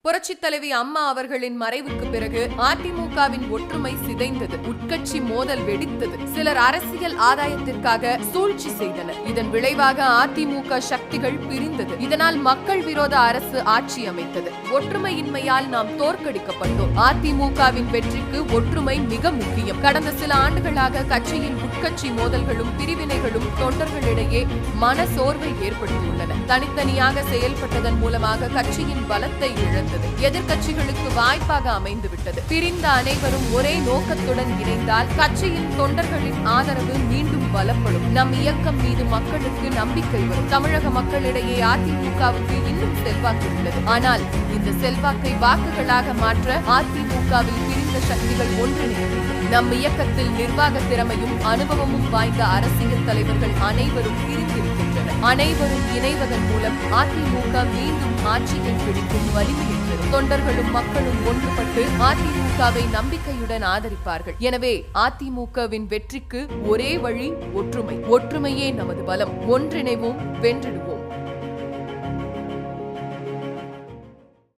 புரட்சித் தலைவி அம்மா அவர்களின் மறைவுக்கு பிறகு அதிமுகவின் ஒற்றுமை சிதைந்தது. உட்கட்சி மோதல் வெடித்தது. சிலர் அரசியல் ஆதாயத்திற்காக சூழ்ச்சி செய்தனர். இதன் விளைவாக அதிமுக சக்திகள் பிரிந்தது. இதனால் மக்கள் விரோத அரசு ஆட்சி அமைத்தது. ஒற்றுமையின்மையால் நாம் தோற்கடிக்கப்பட்டோம். அதிமுகவின் வெற்றிக்கு ஒற்றுமை மிக முக்கியம். கடந்த சில ஆண்டுகளாக கட்சியின் உட்கட்சி மோதல்களும் பிரிவினைகளும் தொண்டர்களிடையே மன சோர்வை ஏற்படுத்தியுள்ளன. தனித்தனியாக செயல்பட்டதன் மூலமாக கட்சியின் பலத்தை இழந்தது. எதிர்க்கட்சிகளுக்கு வாய்ப்பாக அமைந்துவிட்டது. பிரிந்த அனைவரும் ஒரே நோக்கத்துடன் இணைந்தால் கட்சியின் தொண்டர்களின் ஆதரவு மீண்டும் பலப்படும். நம் இயக்கம் மீது மக்களுக்கு நம்பிக்கை வரும். தமிழக மக்களிடையே அதிமுகவுக்கு இன்னும் செல்வாக்கு உள்ளது. ஆனால் இந்த செல்வாக்கை வாக்குகளாக மாற்ற அதிமுகவில் பிரிந்த சக்திகள் ஒன்றிணைந்தது. நம் இயக்கத்தில் நிர்வாக திறமையும் அனுபவமும் வாய்ந்த அரசியல் தலைவர்கள் அனைவரும் பிரிந்திருக்கின்றனர். அனைவரும் இணைவதன் மூலம் அதிமுக மீண்டும் ஆட்சியை பிடிக்கும் வலிமையை பெறும். தொண்டர்களும் மக்களும் ஒன்றுபட்டு அதிமுகவை நம்பிக்கையுடன் ஆதரிப்பார்கள். எனவே அதிமுகவின் வெற்றிக்கு ஒரே வழி ஒற்றுமை. ஒற்றுமையே நமது பலம். ஒன்றிணைவோம், வென்றிடுவோம்.